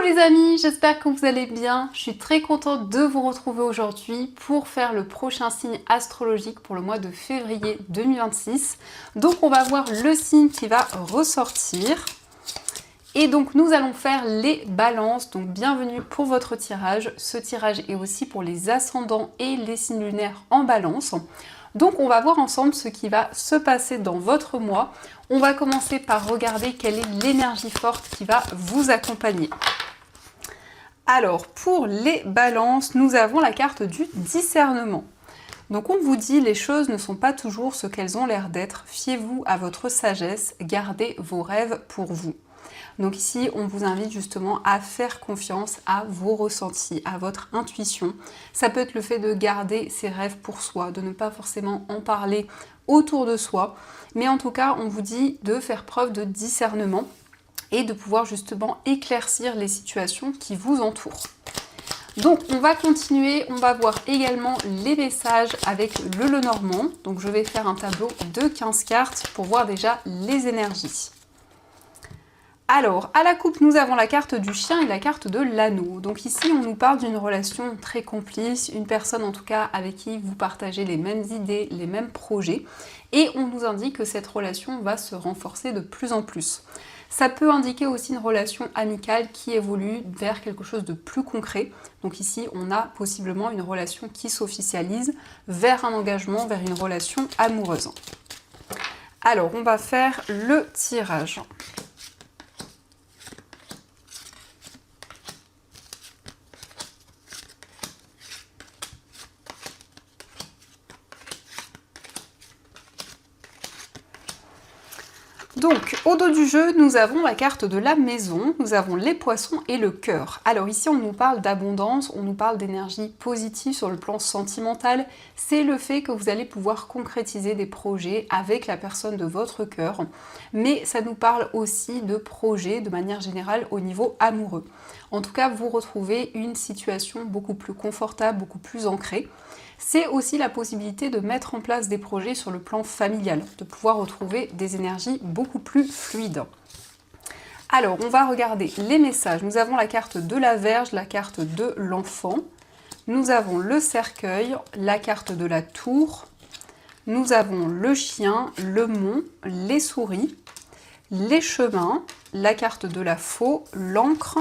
Coucou les amis, j'espère que vous allez bien. Je suis très contente de vous retrouver aujourd'hui pour faire le prochain signe astrologique pour le mois de février 2026. Donc on va voir le signe qui va ressortir. Et donc nous allons faire les balances, donc bienvenue pour votre tirage. Ce tirage est aussi pour les ascendants et les signes lunaires en balance. Donc on va voir ensemble ce qui va se passer dans votre mois. On va commencer par regarder quelle est l'énergie forte qui va vous accompagner. Alors pour les balances, nous avons la carte du discernement. Donc on vous dit les choses ne sont pas toujours ce qu'elles ont l'air d'être. Fiez-vous à votre sagesse, gardez vos rêves pour vous. Donc ici, on vous invite justement à faire confiance à vos ressentis, à votre intuition. Ça peut être le fait de garder ses rêves pour soi, de ne pas forcément en parler autour de soi. Mais en tout cas, on vous dit de faire preuve de discernement et de pouvoir justement éclaircir les situations qui vous entourent. Donc on va continuer, on va voir également les messages avec le Lenormand. Donc je vais faire un tableau de 15 cartes pour voir déjà les énergies. Alors, à la coupe, nous avons la carte du chien et la carte de l'anneau. Donc ici, on nous parle d'une relation très complice, une personne en tout cas avec qui vous partagez les mêmes idées, les mêmes projets. Et on nous indique que cette relation va se renforcer de plus en plus. Ça peut indiquer aussi une relation amicale qui évolue vers quelque chose de plus concret. Donc ici, on a possiblement une relation qui s'officialise vers un engagement, vers une relation amoureuse. Alors, on va faire le tirage. Donc, au dos du jeu, nous avons la carte de la maison, nous avons les poissons et le cœur. Alors ici, on nous parle d'abondance, on nous parle d'énergie positive sur le plan sentimental. C'est le fait que vous allez pouvoir concrétiser des projets avec la personne de votre cœur. Mais ça nous parle aussi de projets de manière générale au niveau amoureux. En tout cas, vous retrouvez une situation beaucoup plus confortable, beaucoup plus ancrée. C'est aussi la possibilité de mettre en place des projets sur le plan familial, de pouvoir retrouver des énergies beaucoup plus fluides. Alors, on va regarder les messages. Nous avons la carte de la Vierge, la carte de l'enfant. Nous avons le cercueil, la carte de la tour. Nous avons le chien, le mont, les souris, les chemins, la carte de la faux, l'encre,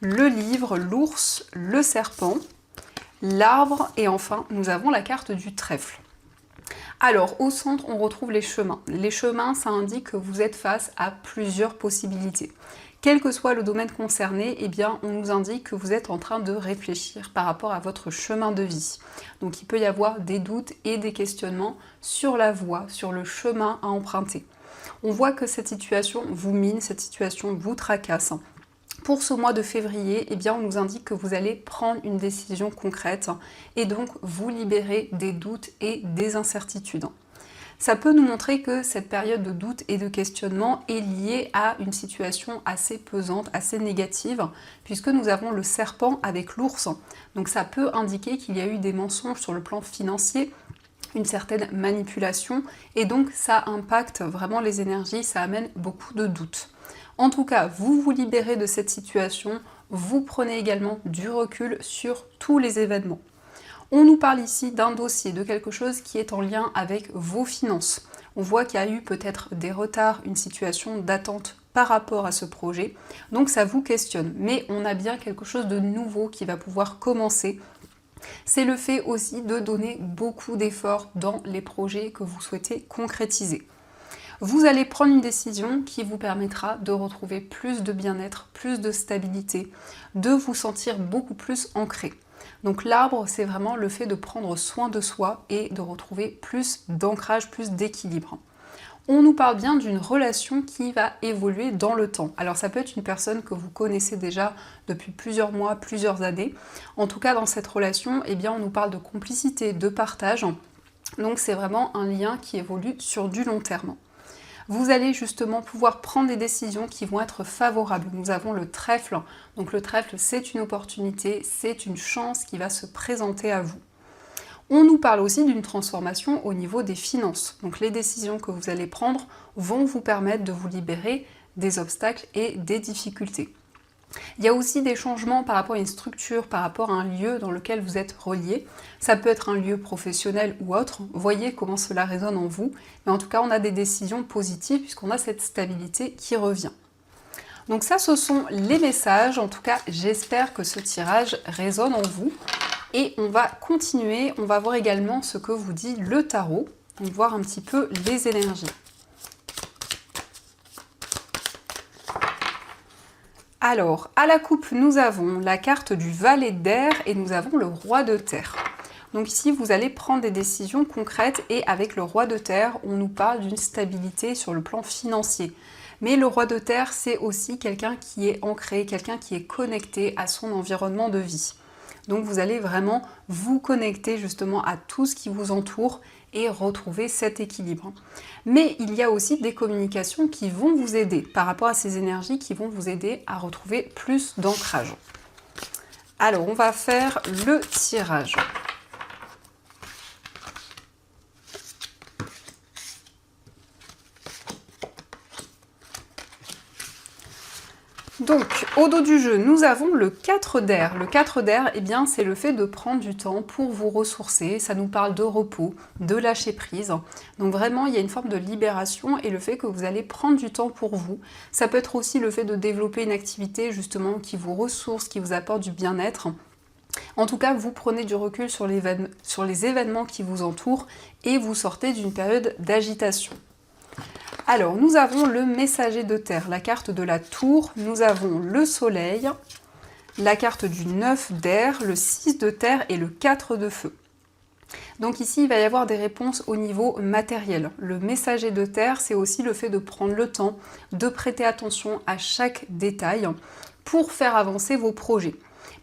le livre, l'ours, le serpent, l'arbre et enfin nous avons la carte du trèfle. Alors au centre on retrouve les chemins. Les chemins ça indique que vous êtes face à plusieurs possibilités. Quel que soit le domaine concerné, eh bien on nous indique que vous êtes en train de réfléchir par rapport à votre chemin de vie. Donc il peut y avoir des doutes et des questionnements sur la voie, sur le chemin à emprunter. On voit que cette situation vous mine, cette situation vous tracasse. Pour ce mois de février, eh bien, on nous indique que vous allez prendre une décision concrète et donc vous libérer des doutes et des incertitudes. Ça peut nous montrer que cette période de doute et de questionnement est liée à une situation assez pesante, assez négative, puisque nous avons le serpent avec l'ours. Donc ça peut indiquer qu'il y a eu des mensonges sur le plan financier, une certaine manipulation, et donc ça impacte vraiment les énergies, ça amène beaucoup de doutes. En tout cas, vous vous libérez de cette situation, vous prenez également du recul sur tous les événements. On nous parle ici d'un dossier, de quelque chose qui est en lien avec vos finances. On voit qu'il y a eu peut-être des retards, une situation d'attente par rapport à ce projet, donc ça vous questionne. Mais on a bien quelque chose de nouveau qui va pouvoir commencer. C'est le fait aussi de donner beaucoup d'efforts dans les projets que vous souhaitez concrétiser. Vous allez prendre une décision qui vous permettra de retrouver plus de bien-être, plus de stabilité, de vous sentir beaucoup plus ancré. Donc l'arbre, c'est vraiment le fait de prendre soin de soi et de retrouver plus d'ancrage, plus d'équilibre. On nous parle bien d'une relation qui va évoluer dans le temps. Alors ça peut être une personne que vous connaissez déjà depuis plusieurs mois, plusieurs années. En tout cas, dans cette relation, eh bien, on nous parle de complicité, de partage. Donc c'est vraiment un lien qui évolue sur du long terme. Vous allez justement pouvoir prendre des décisions qui vont être favorables. Nous avons le trèfle. Donc le trèfle, c'est une opportunité, c'est une chance qui va se présenter à vous. On nous parle aussi d'une transformation au niveau des finances. Donc les décisions que vous allez prendre vont vous permettre de vous libérer des obstacles et des difficultés. Il y a aussi des changements par rapport à une structure, par rapport à un lieu dans lequel vous êtes relié. Ça peut être un lieu professionnel ou autre. Voyez comment cela résonne en vous. Mais en tout cas, on a des décisions positives puisqu'on a cette stabilité qui revient. Donc ça, ce sont les messages. En tout cas, j'espère que ce tirage résonne en vous. Et on va continuer. On va voir également ce que vous dit le tarot. Donc voir un petit peu les énergies. Alors, à la coupe, nous avons la carte du valet d'air et nous avons le roi de terre. Donc ici, vous allez prendre des décisions concrètes et avec le roi de terre, on nous parle d'une stabilité sur le plan financier. Mais le roi de terre, c'est aussi quelqu'un qui est ancré, quelqu'un qui est connecté à son environnement de vie. Donc vous allez vraiment vous connecter justement à tout ce qui vous entoure et retrouver cet équilibre. Mais il y a aussi des communications qui vont vous aider par rapport à ces énergies qui vont vous aider à retrouver plus d'ancrage. Alors on va faire le tirage. Donc, au dos du jeu, nous avons le 4 d'air. Le 4 d'air, eh bien, c'est le fait de prendre du temps pour vous ressourcer. Ça nous parle de repos, de lâcher prise. Donc vraiment, il y a une forme de libération et le fait que vous allez prendre du temps pour vous. Ça peut être aussi le fait de développer une activité, justement, qui vous ressource, qui vous apporte du bien-être. En tout cas, vous prenez du recul sur les événements qui vous entourent et vous sortez d'une période d'agitation. Alors, nous avons le messager de terre, la carte de la tour, nous avons le soleil, la carte du 9 d'air, le 6 de terre et le 4 de feu. Donc ici, il va y avoir des réponses au niveau matériel. Le messager de terre, c'est aussi le fait de prendre le temps, de prêter attention à chaque détail pour faire avancer vos projets.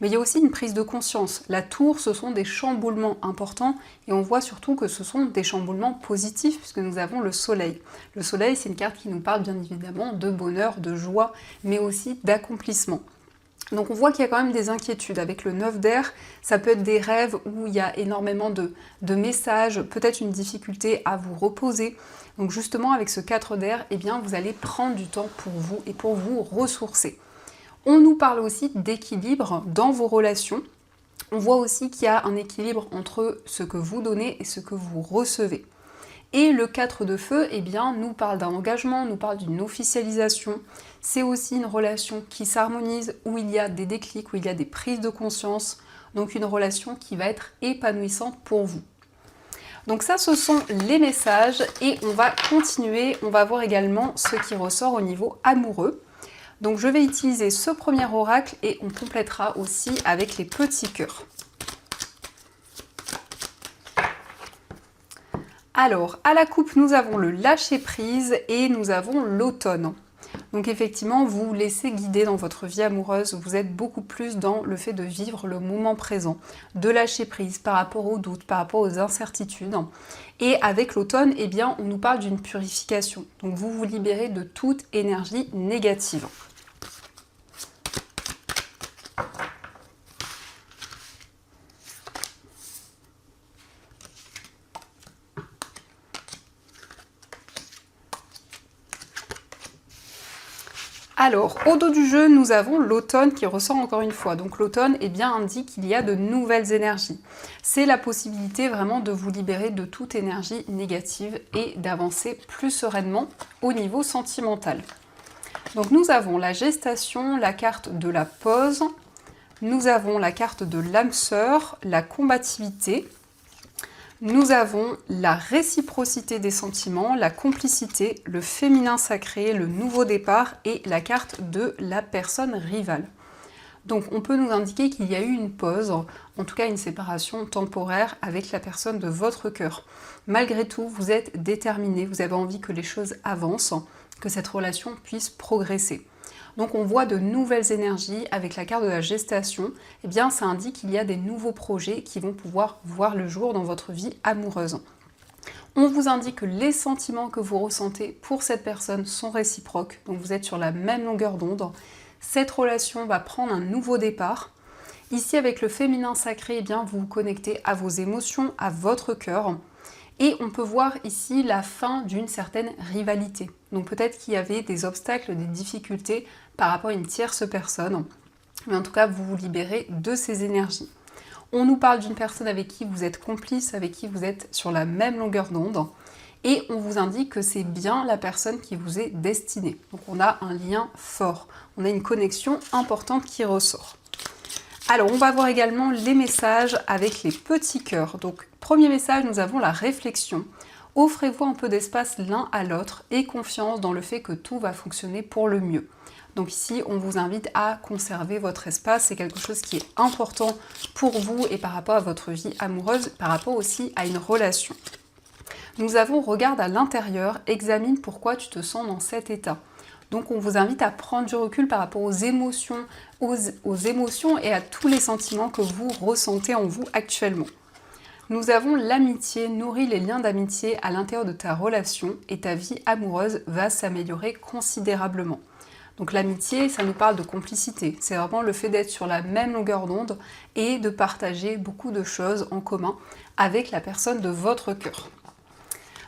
Mais il y a aussi une prise de conscience. La tour, ce sont des chamboulements importants et on voit surtout que ce sont des chamboulements positifs puisque nous avons le soleil. Le soleil, c'est une carte qui nous parle bien évidemment de bonheur, de joie, mais aussi d'accomplissement. Donc on voit qu'il y a quand même des inquiétudes. Avec le 9 d'air, ça peut être des rêves où il y a énormément de messages, peut-être une difficulté à vous reposer. Donc justement, avec ce 4 d'air, eh bien, vous allez prendre du temps pour vous et pour vous ressourcer. On nous parle aussi d'équilibre dans vos relations. On voit aussi qu'il y a un équilibre entre ce que vous donnez et ce que vous recevez. Et le 4 de feu, eh bien, nous parle d'un engagement, nous parle d'une officialisation. C'est aussi une relation qui s'harmonise, où il y a des déclics, où il y a des prises de conscience. Donc une relation qui va être épanouissante pour vous. Donc ça, ce sont les messages et on va continuer. On va voir également ce qui ressort au niveau amoureux. Donc je vais utiliser ce premier oracle et on complétera aussi avec les petits cœurs. Alors, à la coupe, nous avons le lâcher-prise et nous avons l'automne. Donc effectivement, vous vous laissez guider dans votre vie amoureuse, vous êtes beaucoup plus dans le fait de vivre le moment présent, de lâcher prise par rapport aux doutes, par rapport aux incertitudes. Et avec l'automne, eh bien, on nous parle d'une purification. Donc vous vous libérez de toute énergie négative. Alors, au dos du jeu, nous avons l'automne qui ressort encore une fois. Donc l'automne, eh bien, indique qu'il y a de nouvelles énergies. C'est la possibilité vraiment de vous libérer de toute énergie négative et d'avancer plus sereinement au niveau sentimental. Donc nous avons la gestation, la carte de la pause, nous avons la carte de l'âme sœur, la combativité, nous avons la réciprocité des sentiments, la complicité, le féminin sacré, le nouveau départ et la carte de la personne rivale. Donc on peut nous indiquer qu'il y a eu une pause, en tout cas une séparation temporaire avec la personne de votre cœur. Malgré tout, vous êtes déterminé, vous avez envie que les choses avancent, que cette relation puisse progresser. Donc on voit de nouvelles énergies avec la carte de la gestation, eh bien ça indique qu'il y a des nouveaux projets qui vont pouvoir voir le jour dans votre vie amoureuse. On vous indique que les sentiments que vous ressentez pour cette personne sont réciproques, donc vous êtes sur la même longueur d'onde. Cette relation va prendre un nouveau départ. Ici avec le féminin sacré, eh bien vous vous connectez à vos émotions, à votre cœur. Et on peut voir ici la fin d'une certaine rivalité. Donc peut-être qu'il y avait des obstacles, des difficultés par rapport à une tierce personne. Mais en tout cas, vous vous libérez de ces énergies. On nous parle d'une personne avec qui vous êtes complice, avec qui vous êtes sur la même longueur d'onde. Et on vous indique que c'est bien la personne qui vous est destinée. Donc on a un lien fort. On a une connexion importante qui ressort. Alors, on va voir également les messages avec les petits cœurs. Donc, premier message, nous avons la réflexion. Offrez-vous un peu d'espace l'un à l'autre et confiance dans le fait que tout va fonctionner pour le mieux. Donc ici, on vous invite à conserver votre espace. C'est quelque chose qui est important pour vous et par rapport à votre vie amoureuse, par rapport aussi à une relation. Nous avons regarde à l'intérieur, examine pourquoi tu te sens dans cet état. Donc on vous invite à prendre du recul par rapport aux émotions et à tous les sentiments que vous ressentez en vous actuellement. Nous avons l'amitié, nourris les liens d'amitié à l'intérieur de ta relation et ta vie amoureuse va s'améliorer considérablement. Donc l'amitié, ça nous parle de complicité. C'est vraiment le fait d'être sur la même longueur d'onde et de partager beaucoup de choses en commun avec la personne de votre cœur.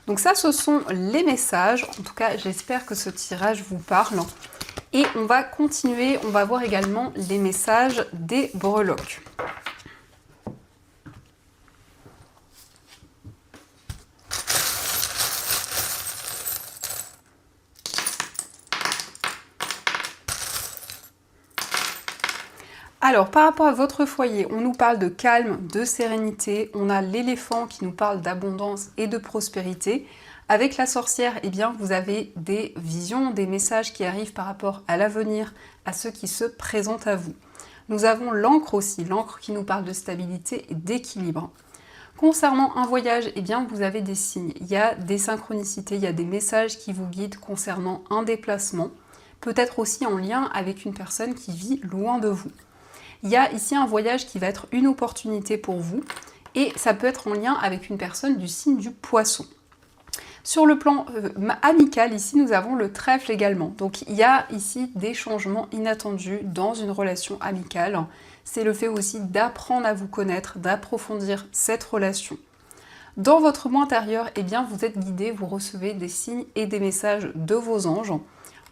Donc ça, ce sont les messages. En tout cas, j'espère que ce tirage vous parle. Et on va continuer, on va voir également les messages des breloques. Alors, par rapport à votre foyer, on nous parle de calme, de sérénité. On a l'éléphant qui nous parle d'abondance et de prospérité. Avec la sorcière, eh bien, vous avez des visions, des messages qui arrivent par rapport à l'avenir, à ceux qui se présentent à vous. Nous avons l'encre aussi, l'encre qui nous parle de stabilité et d'équilibre. Concernant un voyage, eh bien, vous avez des signes. Il y a des synchronicités, il y a des messages qui vous guident concernant un déplacement, peut-être aussi en lien avec une personne qui vit loin de vous. Il y a ici un voyage qui va être une opportunité pour vous et ça peut être en lien avec une personne du signe du poisson. Sur le plan amical, ici nous avons le trèfle également. Donc il y a ici des changements inattendus dans une relation amicale. C'est le fait aussi d'apprendre à vous connaître, d'approfondir cette relation. Dans votre moi intérieur, eh bien, vous êtes guidé, vous recevez des signes et des messages de vos anges.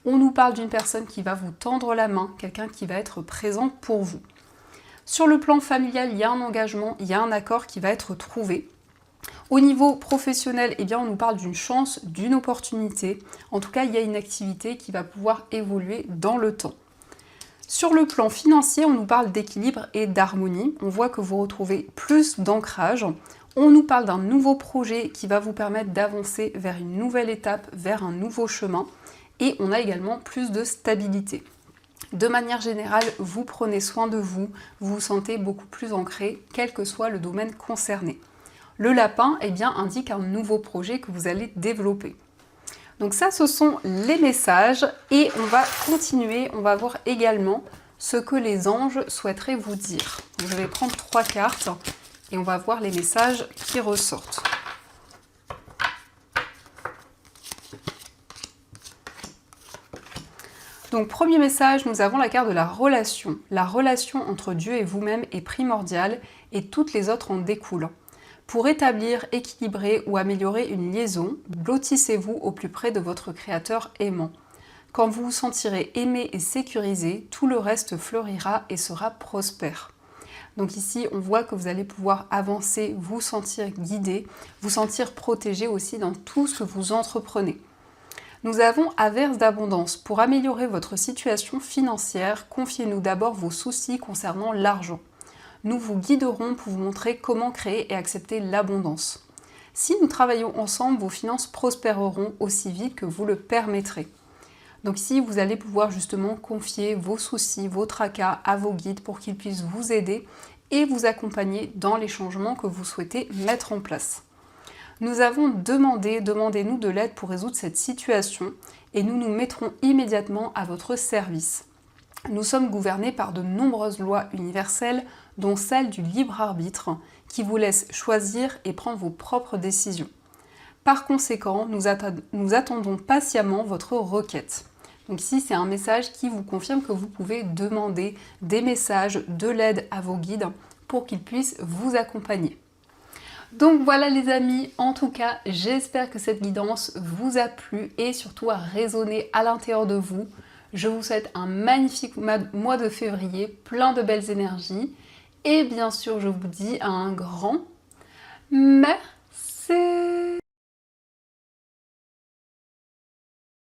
On nous parle d'une personne qui va vous tendre la main, quelqu'un qui va être présent pour vous. Sur le plan familial, il y a un engagement, il y a un accord qui va être trouvé. Au niveau professionnel, eh bien, on nous parle d'une chance, d'une opportunité. En tout cas, il y a une activité qui va pouvoir évoluer dans le temps. Sur le plan financier, on nous parle d'équilibre et d'harmonie. On voit que vous retrouvez plus d'ancrage. On nous parle d'un nouveau projet qui va vous permettre d'avancer vers une nouvelle étape, vers un nouveau chemin. Et on a également plus de stabilité. De manière générale, vous prenez soin de vous, vous vous sentez beaucoup plus ancré, quel que soit le domaine concerné. Le lapin, eh bien, indique un nouveau projet que vous allez développer. Donc ça, ce sont les messages et on va continuer, on va voir également ce que les anges souhaiteraient vous dire. Donc, je vais prendre 3 cartes et on va voir les messages qui ressortent. Donc premier message, nous avons la carte de la relation. La relation entre Dieu et vous-même est primordiale et toutes les autres en découlent. Pour établir, équilibrer ou améliorer une liaison, blottissez-vous au plus près de votre Créateur aimant. Quand vous vous sentirez aimé et sécurisé, tout le reste fleurira et sera prospère. Donc ici, on voit que vous allez pouvoir avancer, vous sentir guidé, vous sentir protégé aussi dans tout ce que vous entreprenez. Nous avons averse d'abondance. Pour améliorer votre situation financière, confiez-nous d'abord vos soucis concernant l'argent. Nous vous guiderons pour vous montrer comment créer et accepter l'abondance. Si nous travaillons ensemble, vos finances prospéreront aussi vite que vous le permettrez. Donc ici, vous allez pouvoir justement confier vos soucis, vos tracas à vos guides pour qu'ils puissent vous aider et vous accompagner dans les changements que vous souhaitez mettre en place. Nous avons demandez-nous de l'aide pour résoudre cette situation et nous nous mettrons immédiatement à votre service. Nous sommes gouvernés par de nombreuses lois universelles, dont celle du libre arbitre, qui vous laisse choisir et prendre vos propres décisions. Par conséquent, nous attendons patiemment votre requête. Donc ici, c'est un message qui vous confirme que vous pouvez demander des messages, de l'aide à vos guides pour qu'ils puissent vous accompagner. Donc voilà les amis, en tout cas, j'espère que cette guidance vous a plu et surtout a résonné à l'intérieur de vous. Je vous souhaite un magnifique mois de février, plein de belles énergies. Et bien sûr, je vous dis un grand merci.